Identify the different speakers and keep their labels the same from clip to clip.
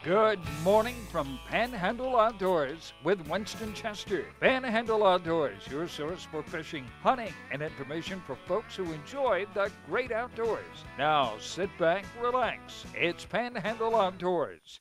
Speaker 1: Good morning from Panhandle Outdoors with Winston Chester. Panhandle Outdoors, your source for fishing, hunting, and information for folks who enjoy the great outdoors. Now sit back, relax. It's Panhandle Outdoors.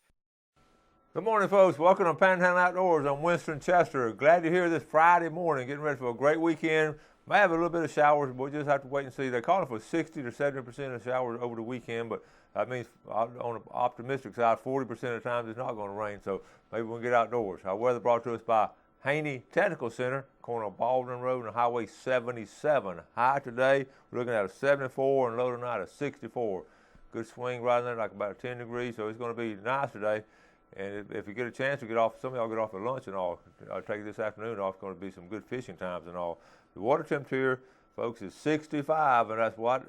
Speaker 2: Good morning, folks. Welcome to Panhandle Outdoors. I'm Winston Chester. Glad you're here this Friday morning, getting ready for a great weekend. May have a little bit of showers, but we'll just have to wait and see. They're calling for 60 to 70% of showers over the weekend, but that means on the optimistic side, 40% of the time it's not going to rain, so maybe we'll get outdoors. Our weather brought to us by Haney Technical Center, corner of Baldwin Road and Highway 77. High today, we're looking at a 74 and low tonight a 64. Good swing right in there, like about 10 degrees, so it's going to be nice today. And if you get a chance to get off, some of y'all get off at lunch and all, I'll take it this afternoon off. It's going to be some good fishing times and all. The water temperature, folks, is 65, and that's what,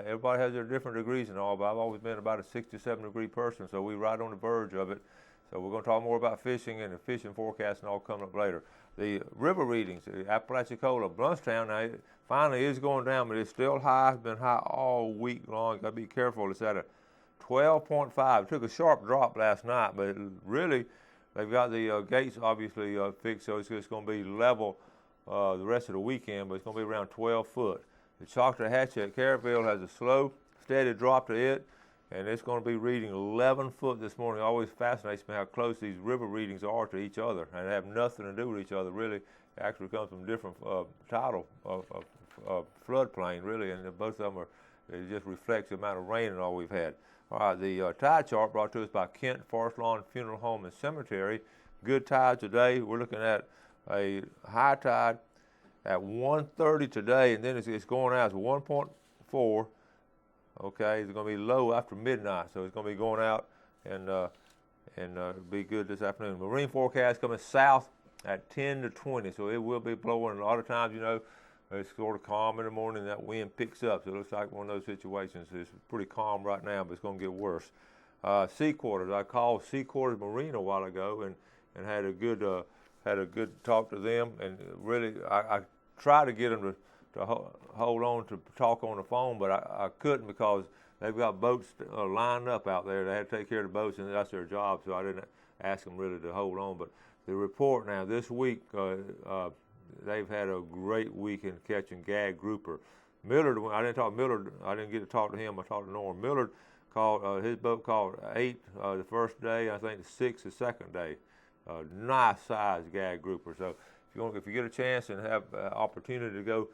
Speaker 2: everybody has their different degrees and all, but I've always been about a 67 degree person, so we're right on the verge of it. So we're going to talk more about fishing and the fishing forecast and all coming up later. The river readings, the Apalachicola, Bluntstown, now it finally is going down, but it's still high. It's been high all week long. Got to be careful. It's at a 12.5. It took a sharp drop last night, but really, they've got the gates obviously fixed, so it's just going to be level the rest of the weekend, but it's going to be around 12 foot. The Choctahatchee at Caryville has a slow, steady drop to it, and it's going to be reading 11 foot this morning. It always fascinates me how close these river readings are to each other, and they have nothing to do with each other, really. It actually comes from different tidal floodplain, really, and both of them it just reflects the amount of rain and all we've had. All right, the tide chart brought to us by Kent Forest Lawn Funeral Home and Cemetery. Good tide today. We're looking at a high tide at 1:30 today, and then it's going out. It's 1.4. Okay, it's going to be low after midnight, so it's going to be going out and be good this afternoon. Marine forecast coming south at 10 to 20, so it will be blowing. A lot of times, it's sort of calm in the morning, and that wind picks up, so it looks like one of those situations. It's pretty calm right now, but it's going to get worse. Sea quarters, I called Sea Quarters Marine a while ago and had a good talk to them, and really I tried to get them to hold on to talk on the phone, but I couldn't because they've got boats lined up out there. They had to take care of the boats, and that's their job, so I didn't ask them really to hold on. But the report now this week, they've had a great week in catching gag grouper. Millard, I didn't get to talk to him. I talked to Norm. Millard called his boat caught 8 the first day. I think 6 the second day. Nice size gag grouper. So if you get a chance and have opportunity to go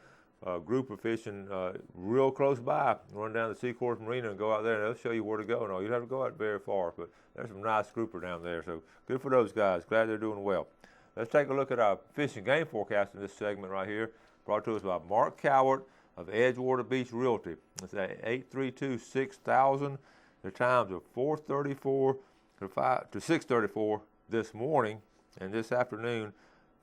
Speaker 2: grouper fishing real close by, run down the Sea Quarters Marina and go out there, and they'll show you where to go. No, you don't have to go out very far, but there's some nice grouper down there. So good for those guys. Glad they're doing well. Let's take a look at our fishing game forecast in this segment right here, brought to us by Mark Cowart of Edgewater Beach Realty. It's at 832-6000. The times are 4:34 to 6:34 this morning, and this afternoon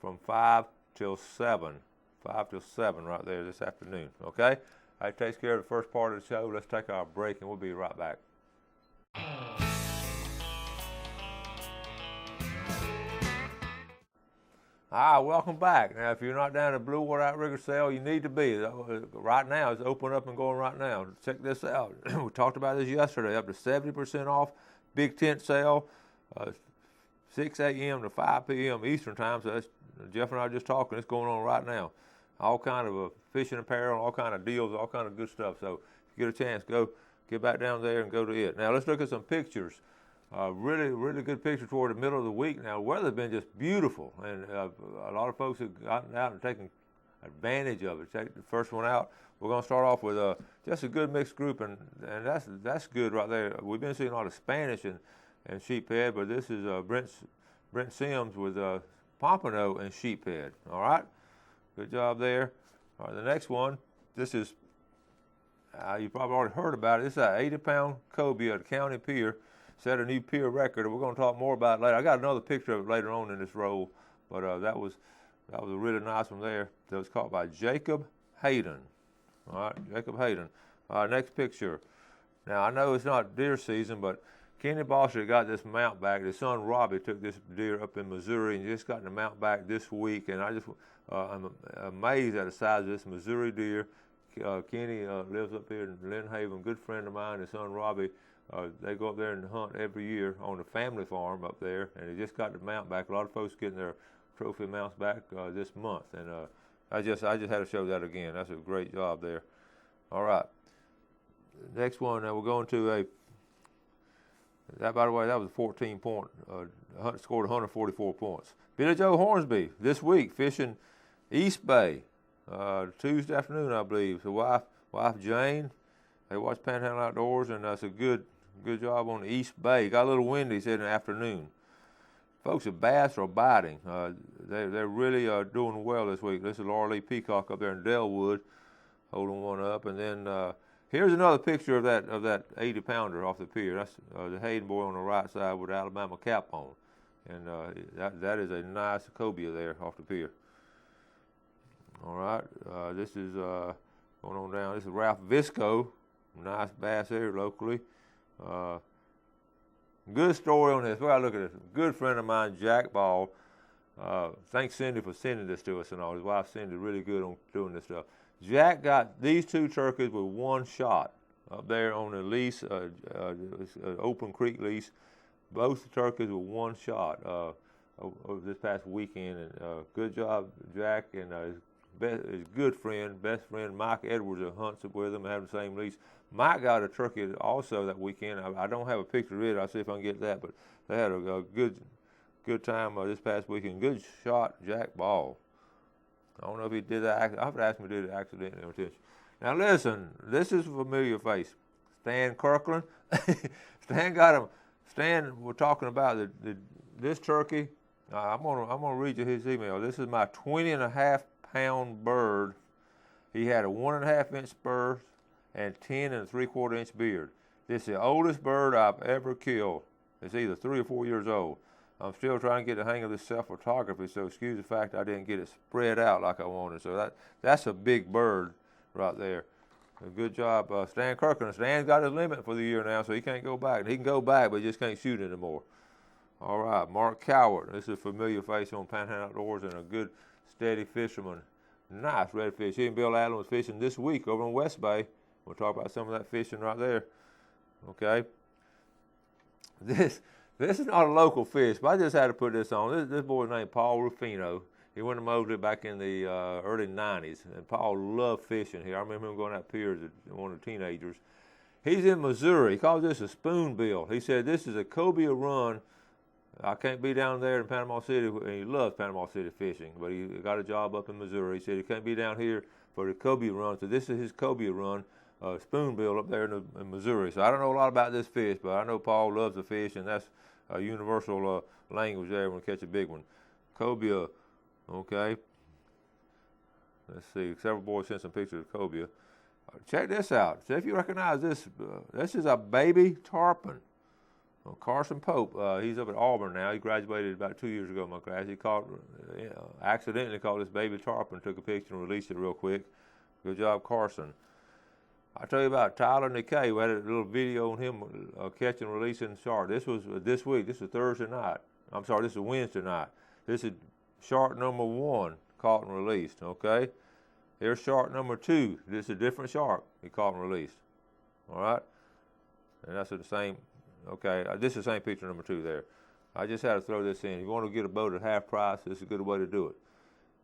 Speaker 2: from 5 till 7. 5 till 7 right there this afternoon, okay? That takes care of the first part of the show. Let's take our break, and we'll be right back. Welcome back. Now, if you're not down at Blue Water Outrigger sale, you need to be. Right now, it's open up and going right now. Check this out. We talked about this yesterday, up to 70% off, big tent sale, 6 a.m. to 5 p.m. Eastern time. So that's Jeff and I are just talking. It's going on right now. All kind of fishing apparel, all kind of deals, all kind of good stuff. So if you get a chance, go get back down there and go to it. Now, let's look at some pictures. Really good picture toward the middle of the week. Now, the weather's been just beautiful, and a lot of folks have gotten out and taken advantage of it. Take the first one out. We're going to start off with just a good mixed group, and that's good right there. We've been seeing a lot of Spanish and sheephead, but this is Brent Sims with pompano and sheephead. All right, good job there. All right, the next one. This is you probably already heard about it. This is an 80-pound cobia at County Pier. Set a new pier record, and we're going to talk more about it later. I got another picture of it later on in this roll, but that was a really nice one there. That was caught by Jacob Hayden. All right, Jacob Hayden. All right, next picture. Now, I know it's not deer season, but Kenny Bosher got this mount back. His son Robbie took this deer up in Missouri and just got the mount back this week, and I'm amazed at the size of this Missouri deer. Kenny lives up here in Lynn Haven, good friend of mine. His son Robbie They go up there and hunt every year on the family farm up there, and they just got the mount back. A lot of folks getting their trophy mounts back this month, and I just had to show that again. That's a great job there. All right. Next one, we're going to that, by the way, that was a 14-point, scored 144 points. Billy Joe Hornsby this week fishing East Bay, Tuesday afternoon, I believe. So wife Jane, they watched Panhandle Outdoors, and that's a good job on the East Bay. Got a little windy, he said, in the afternoon. Folks, the bass are biting. They're really doing well this week. This is Laura Lee Peacock up there in Delwood, holding one up, and then here's another picture of that 80-pounder off the pier. That's the Hayden boy on the right side with the Alabama cap on, and that is a nice cobia there off the pier. All right, this is going on down. This is Ralph Visco, nice bass there locally. Good story on this. Well, look at this. A good friend of mine, Jack Ball. Thanks Cindy for sending this to us and all. His wife Cindy really good on doing this stuff. Jack got these two turkeys with one shot up there on the lease, Open Creek lease. Both turkeys with one shot over this past weekend. And good job, Jack, and his good friend, best friend, Mike Edwards, that hunts with him and having the same lease. Mike got a turkey also that weekend. I don't have a picture of it. I'll see if I can get that. But they had a good time this past weekend. Good shot, Jack Ball. I don't know if he did that. I have to ask him if he did it accidentally or intentionally. Now listen, this is a familiar face. Stan Kirkland. Stan got him. Stan, we're talking about this turkey. I'm gonna read you his email. This is my 20.5-pound bird. He had a 1.5-inch spur and 10 3/4-inch beard. This is the oldest bird I've ever killed. It's either 3 or 4 years old. I'm still trying to get the hang of this self-photography, so excuse the fact I didn't get it spread out like I wanted. So that's a big bird right there. A good job, Stan Kirkland. Stan's got his limit for the year now, so he can't go back. He can go back, but he just can't shoot anymore. All right, Mark Coward. This is a familiar face on Panhandle Outdoors and a good, steady fisherman. Nice redfish. He and Bill Allen was fishing this week over in West Bay. We'll talk about some of that fishing right there. Okay. This is not a local fish, but I just had to put this on. This boy's named Paul Rufino. He went to Mosley back in the early 90s, and Paul loved fishing here. I remember him going out pier as one of the teenagers. He's in Missouri. He calls this a spoonbill. He said this is a cobia run. I can't be down there in Panama City, and he loves Panama City fishing, but he got a job up in Missouri. He said he can't be down here for the cobia run, so this is his cobia run. Spoonbill up there in Missouri. So I don't know a lot about this fish, but I know Paul loves the fish, and that's a universal language there when we catch a big one. Cobia, okay. Let's see. Several boys sent some pictures of cobia. Check this out. See if you recognize this. This is a baby tarpon. Carson Pope. He's up at Auburn now. He graduated about 2 years ago in my class. He accidentally caught this baby tarpon, took a picture and released it real quick. Good job, Carson. I tell you about Tyler Nikkei. We had a little video on him catching and releasing shark. This was this week. This is Thursday night. I'm sorry, this is Wednesday night. This is shark number 1, caught and released, okay? Here's shark number 2. This is a different shark he caught and released, all right? And that's the same, okay, this is the same picture number 2 there. I just had to throw this in. If you want to get a boat at half price, this is a good way to do it.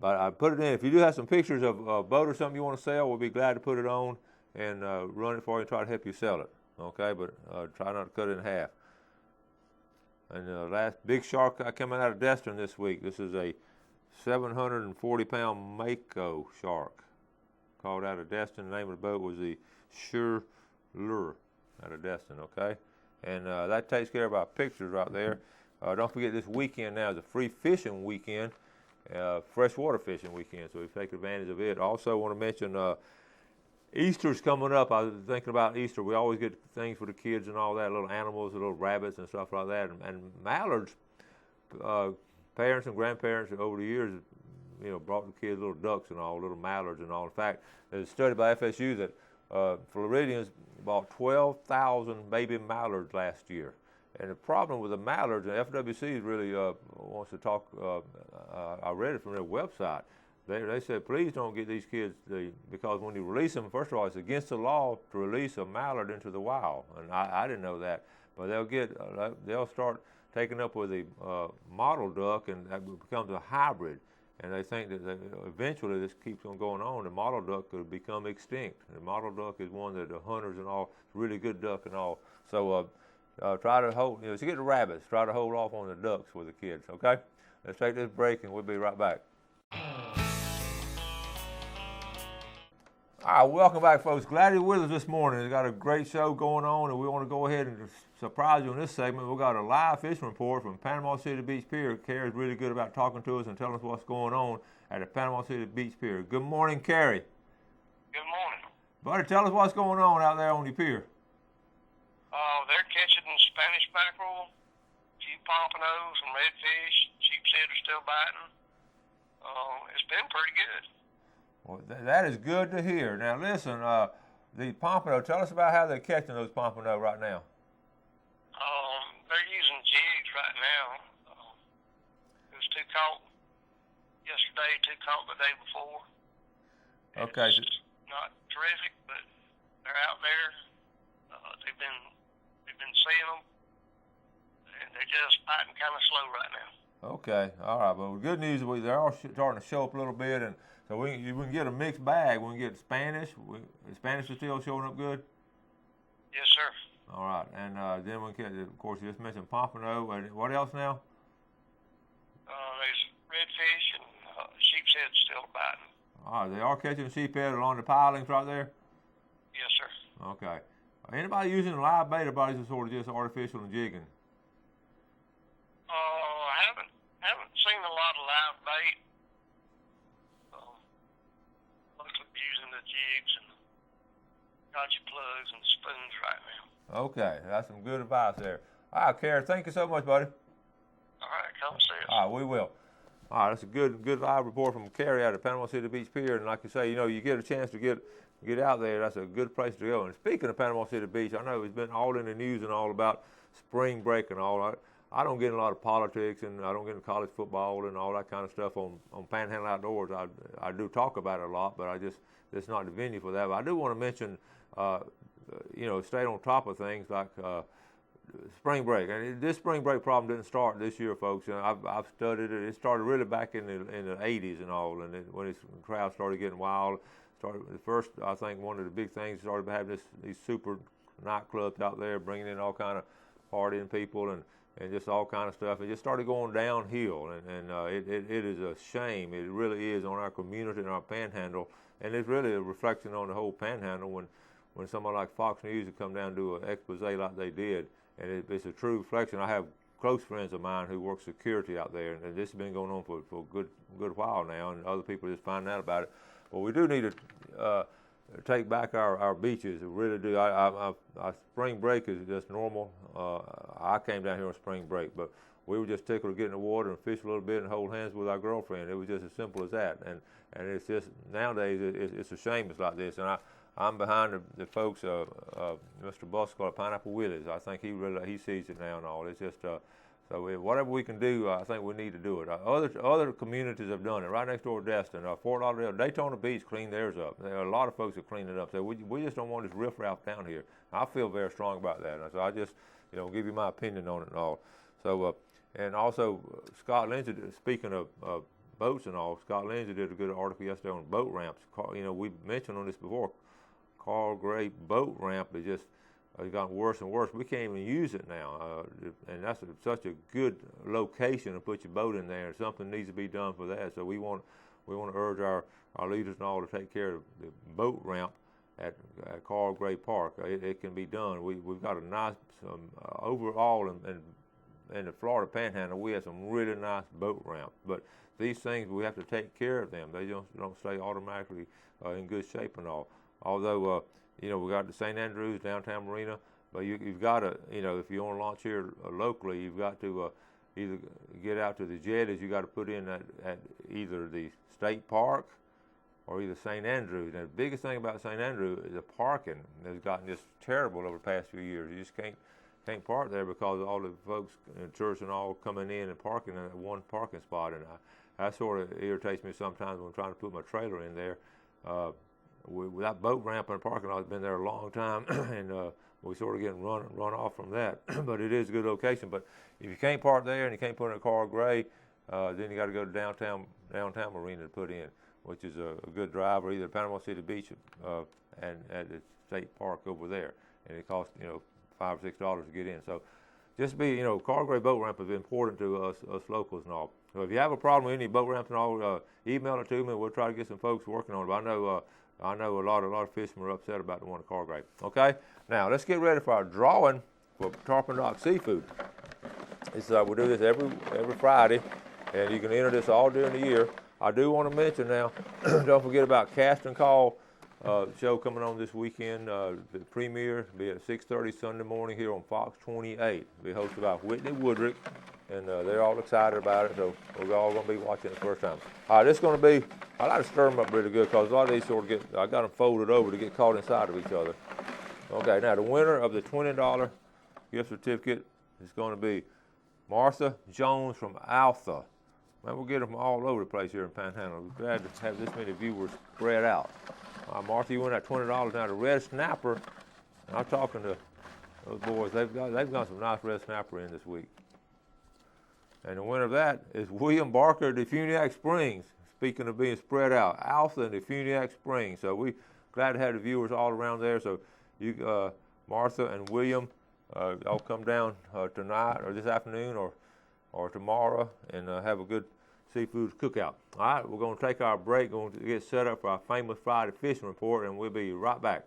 Speaker 2: But I put it in. If you do have some pictures of a boat or something you want to sell, we'll be glad to put it on and run it for you and try to help you sell it, okay? But try not to cut it in half. And the last big shark coming out of Destin this week. This is a 740-pound mako shark called out of Destin. The name of the boat was the Sure Lure out of Destin, okay? And that takes care of our pictures right there. Don't forget this weekend now is a free fishing weekend, freshwater fishing weekend, so we take advantage of it. Also want to mention Easter's coming up. I was thinking about Easter. We always get things for the kids and all that, little animals, little rabbits and stuff like that. And mallards, parents and grandparents over the years, brought the kids little ducks and all, little mallards and all. In fact, there's a study by FSU that Floridians bought 12,000 baby mallards last year. And the problem with the mallards, and FWC really wants to talk, I read it from their website, they said, please don't get these kids, because when you release them, first of all, it's against the law to release a mallard into the wild, and I didn't know that. But they'll start taking up with the model duck, and that becomes a hybrid. And they think that eventually this keeps on going on. The model duck could become extinct. The model duck is one that the hunters and all, really good duck and all. So try to hold, to get the rabbits, try to hold off on the ducks with the kids, okay? Let's take this break and we'll be right back. All right, welcome back, folks. Glad you're with us this morning. We've got a great show going on, and we want to go ahead and surprise you in this segment. We've got a live fishing report from Panama City Beach Pier. Carrie's really good about talking to us and telling us what's going on at the Panama City Beach Pier. Good morning, Carrie.
Speaker 3: Good morning.
Speaker 2: Buddy, tell us what's going on out there on the pier.
Speaker 3: They're catching Spanish mackerel, a few pompanos, some redfish. Sheepshead are still biting. It's been pretty good.
Speaker 2: Well, that is good to hear. Now, listen, the pompano, tell us about how they're catching those pompano right now.
Speaker 3: They're using jigs right now. It was 2 caught yesterday, 2 caught the day before.
Speaker 2: Okay.
Speaker 3: It's not terrific, but they're out there. They've been seeing them, and they're just biting kind of slow right now.
Speaker 2: Okay, all right. Well, the good news is they're all starting to show up a little bit, and so we can get a mixed bag. We can get Spanish. Spanish is still showing up good?
Speaker 3: Yes, sir.
Speaker 2: All right, and then we can, of course, you just mentioned pompano. What else now?
Speaker 3: There's redfish and sheepshead still biting.
Speaker 2: All right, they are catching sheephead along the pilings right there?
Speaker 3: Yes, sir.
Speaker 2: Okay. Anybody using live bait, or is it sort of just artificial and jigging?
Speaker 3: I haven't seen a lot of live bait. Mostly using the jigs and gotcha plugs and spoons right now.
Speaker 2: Okay, that's some good advice there. All right, Carrie, thank you so much, buddy.
Speaker 3: All right, come see us.
Speaker 2: All right, we will. All right, that's a good live report from Carrie out at Panama City Beach Pier. And like you say, you get a chance to get out there. That's a good place to go. And speaking of Panama City Beach, I know it's been all in the news and all about spring break and all. I don't get in a lot of politics, and I don't get in college football and all that kind of stuff on Panhandle Outdoors. I do talk about it a lot, but it's not the venue for that. But I do want to mention, stay on top of things like spring break. And this spring break problem didn't start this year, folks. And I've studied it. It started really back in the 80s and all, and when this crowd started getting wild. I think one of the big things started having these super nightclubs out there, bringing in all kind of partying people and just all kind of stuff. It just started going downhill, and it is a shame. It really is on our community and our Panhandle, and it's really a reflection on the whole Panhandle when somebody like Fox News would come down and do an expose like they did, and it's a true reflection. I have close friends of mine who work security out there, and this has been going on for a good while now, and other people just find out about it. But we do need to take back our beaches. We really do. Our spring break is just normal. I came down here on spring break, but we were just tickled to get in the water and fish a little bit and hold hands with our girlfriend. It was just as simple as that. And it's just nowadays it's a shame it's like this. And I'm behind the folks, Mr. Buskell at Pineapple Willie's. I think he sees it now and all. It's just so whatever we can do, I think we need to do it. Other communities have done it. Right next door to Destin, Fort Lauderdale, Daytona Beach cleaned theirs up. There are a lot of folks that cleaned it up. So we just don't want this riffraff down here. I feel very strong about that. So I just give you my opinion on it and all. So and also Scott Lindsay, speaking of boats and all, Scott Lindsay did a good article yesterday on boat ramps. We mentioned on this before. Carl Gray boat ramp is just it's gotten worse and worse. We can't even use it now, and that's such a good location to put your boat in there. And something needs to be done for that. So we want to urge our leaders and all to take care of the boat ramp at Carl Gray Park. It can be done. We've got a nice overall in the Florida Panhandle. We have some really nice boat ramps, but these things we have to take care of them. They don't stay automatically in good shape and all. Although we got the St. Andrews downtown marina, but you've got to, if you want to launch here locally, you've got to either get out to the jetties. You got to put in at either the state park or either St. Andrews. And the biggest thing about St. Andrews is the parking has gotten just terrible over the past few years. You just can't can't park there because all the folks in church and all coming in and parking in that one parking spot, and that sort of irritates me sometimes when I'm trying to put my trailer in there. That boat ramp in the parking lot has been there a long time, and we sort of getting run off from that. But it is a good location. But if you can't park there and you can't put in a car gray, then you got to go to downtown Marina to put in, which is a good drive, or either Panama City Beach and at the state park over there, and it costs $5 or $6 to get in. So just car gray boat ramp is important to us locals and all. So if you have a problem with any boat ramps and all, email it to me. We'll try to get some folks working on it. But I know a lot of fishermen are upset about the one car gray. Okay, now let's get ready for our drawing for Tarpon Dock Seafood. We do this every Friday, and you can enter this all during the year. I do want to mention now, don't forget about Cast and Call show coming on this weekend. The premiere will be at 6:30 Sunday morning here on Fox 28. It'll be hosted by Whitney Woodrick, and they're all excited about it, so we're all going to be watching it the first time. This is going to be, I like to stir them up really good because a lot of these sort of I got them folded over to get caught inside of each other. Okay, now the winner of the $20 gift certificate is going to be Martha Jones from Alpha. Man, we'll get them all over the place here in Panhandle. We're glad to have this many viewers spread out. Martha, you win that $20. Now the red snapper, and I'm talking to those boys, they've got some nice red snapper in this week. And the winner of that is William Barker of Defuniak Springs. Speaking of being spread out, Alpha and Defuniak Springs. So we're glad to have the viewers all around there. So you, Martha and William, all come down tonight or this afternoon or tomorrow and have a good seafood cookout. All right, we're going to take our break, going to get set up for our famous Friday fishing report, and we'll be right back.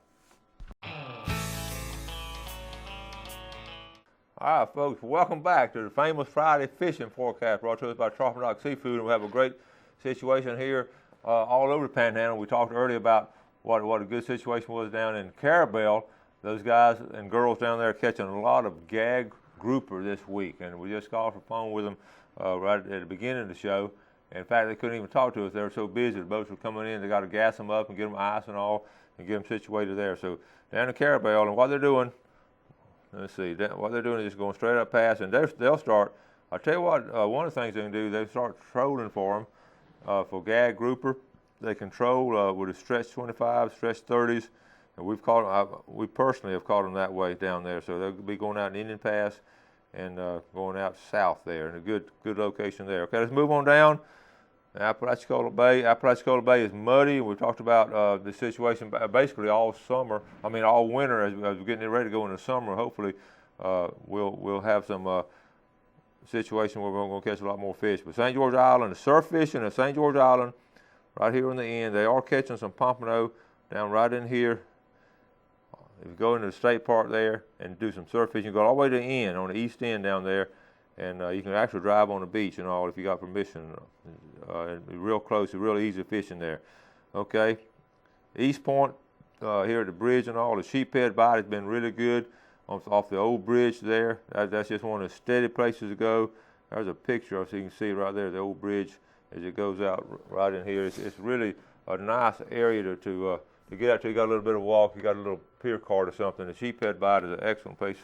Speaker 2: All right, folks, welcome back to the famous Friday fishing forecast brought to us by Tarpon Dock Seafood. And we have a great situation here all over the Panhandle. We talked earlier about what a good situation was down in Carabel. Those guys and girls down there catching a lot of gag grouper this week, and we just got off the phone with them right at the beginning of the show. In fact, they couldn't even talk to us. They were so busy. The boats were coming in. They got to gas them up and get them ice and all and get them situated there. So down in Carabel, and what they're doing, let's see, what they're doing is just going straight up past, and they'll start. I'll tell you what, one of the things they can do, they start trolling for them for gag grouper. They can troll with a stretch 25, stretch 30s, and we personally have caught them that way down there. So they'll be going out in Indian Pass and going out south there, and a good location there. Okay, let's move on down. Apalachicola Bay. Apalachicola Bay is muddy. We talked about the situation basically all summer. I mean, all winter as we're getting ready to go into summer. Hopefully, we'll have some situation where we're going to catch a lot more fish. But St. George Island, the surf fishing at St. George Island, right here on the end, they are catching some pompano down right in here. If you go into the state park there and do some surf fishing, go all the way to the end, on the east end down there, and you can actually drive on the beach and all if you got permission. And be real close, real easy fishing there. Okay, East Point here at the bridge and all, the sheephead bite has been really good off the old bridge there. That's just one of the steady places to go. There's a picture so you can see right there, the old bridge as it goes out right in here. It's really a nice area to get out to. You got a little bit of walk, you got a little pier cart or something. The sheephead bite is an excellent place.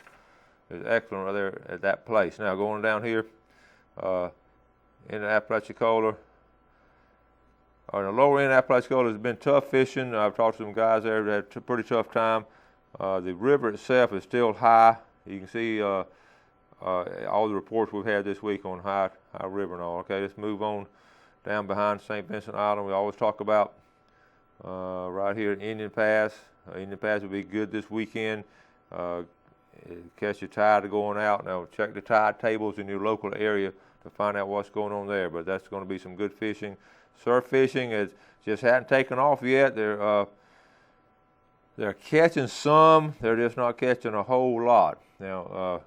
Speaker 2: It's excellent right there at that place. Now going down here in the Apalachicola, on the lower end of Apalachicola has been tough fishing. I've talked to some guys there that had a pretty tough time. The river itself is still high. You can see all the reports we've had this week on high river and all. Okay, let's move on down behind St. Vincent Island. We always talk about right here in Indian Pass. Indian Pass will be good this weekend. Catch your tide going out. Now check the tide tables in your local area to find out what's going on there. But that's going to be some good fishing. Surf fishing is just hadn't taken off yet. They're catching some. They're just not catching a whole lot. Now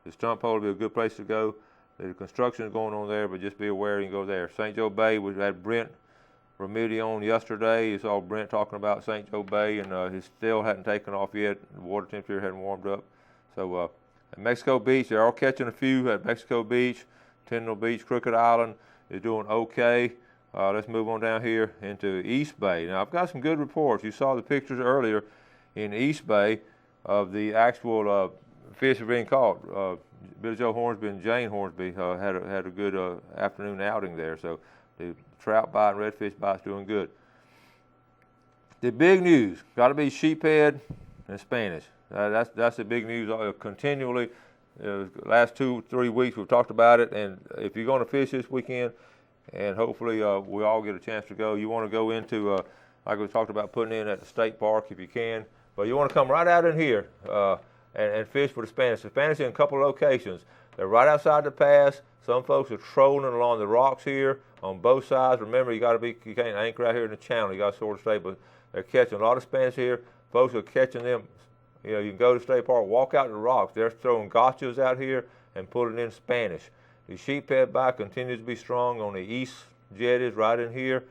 Speaker 2: the stump hole will be a good place to go. The construction is going on there, but just be aware you can go there. St. Joe Bay, we had Brent Remedy on yesterday. You saw Brent talking about St. Joe Bay, and he still hadn't taken off yet. The water temperature hadn't warmed up. So at Mexico Beach, they're all catching a few at Mexico Beach. Tyndall Beach, Crooked Island is doing okay. Let's move on down here into East Bay. Now, I've got some good reports. You saw the pictures earlier in East Bay of the actual fish are being caught. Billy Joe Hornsby and Jane Hornsby had a good afternoon outing there. So the trout bite and redfish bite's doing good. The big news got to be sheephead and Spanish. That's the big news continually. Last 2-3 weeks we've talked about it, and if you're going to fish this weekend, and hopefully we all get a chance to go, you want to go into like we talked about putting in at the state park if you can, but you want to come right out in here and fish for the Spanish. The Spanish in a couple of locations. They're right outside the pass. Some folks are trolling along the rocks here on both sides. Remember, you can't anchor out here in the channel. You got to sort of stay, but they're catching a lot of Spanish here. Folks are catching them. You know, you can go to state park, walk out to the rocks. They're throwing gotchas out here and putting in Spanish. The sheephead bite continues to be strong on the east jetties right in here.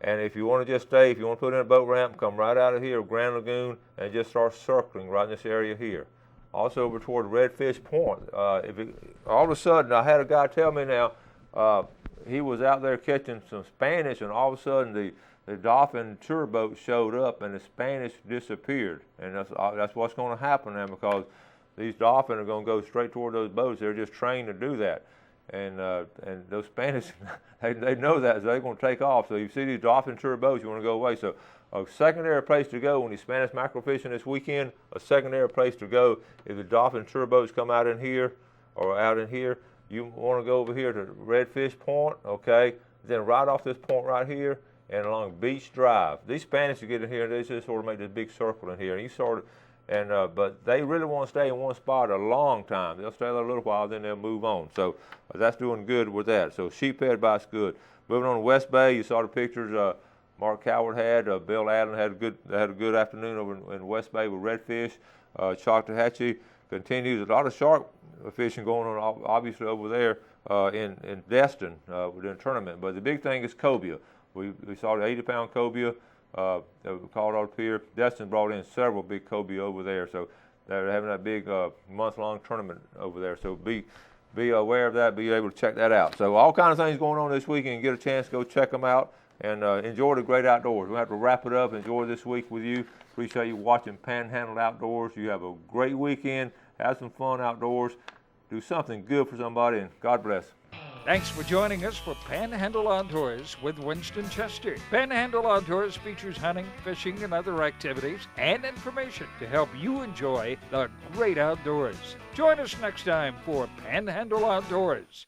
Speaker 2: And if you want to just stay, if you want to put in a boat ramp, come right out of here, Grand Lagoon, and just start circling right in this area here. Also over toward Redfish Point. All of a sudden, I had a guy tell me now, he was out there catching some Spanish, and all of a sudden the dolphin tour boat showed up, and the Spanish disappeared. And that's what's going to happen now, because these dolphins are going to go straight toward those boats. They're just trained to do that. And those Spanish, they know that, so they're going to take off. So you see these dolphin tour boats, you want to go away. So a secondary place to go when you're Spanish mackerel fishing this weekend, a secondary place to go if the dolphin tour boats come out in here or out in here, you want to go over here to Redfish Point, okay? Then right off this point right here and along Beach Drive. These Spanish will get in here, they just sort of make this big circle in here. And you sort of, but they really want to stay in one spot a long time. They'll stay there a little while, then they'll move on. So that's doing good with that. So sheephead bite's good. Moving on to West Bay, you saw the pictures Mark Coward had. Bill Allen had a good afternoon over in West Bay with redfish. Choctahatchee continues. A lot of shark fishing going on, obviously over there in Destin within a tournament. But the big thing is cobia. We saw the 80-pound cobia. That we caught up here. Destin brought in several big cobia over there, so they're having that big month-long tournament over there. So be aware of that. Be able to check that out. So all kinds of things going on this weekend. Get a chance to go check them out and enjoy the great outdoors. We'll have to wrap it up. Enjoy this week with you. Appreciate you watching Panhandle Outdoors. You have a great weekend. Have some fun outdoors. Do something good for somebody, and God bless.
Speaker 1: Thanks for joining us for Panhandle Outdoors with Winston Chester. Panhandle Outdoors features hunting, fishing, and other activities and information to help you enjoy the great outdoors. Join us next time for Panhandle Outdoors.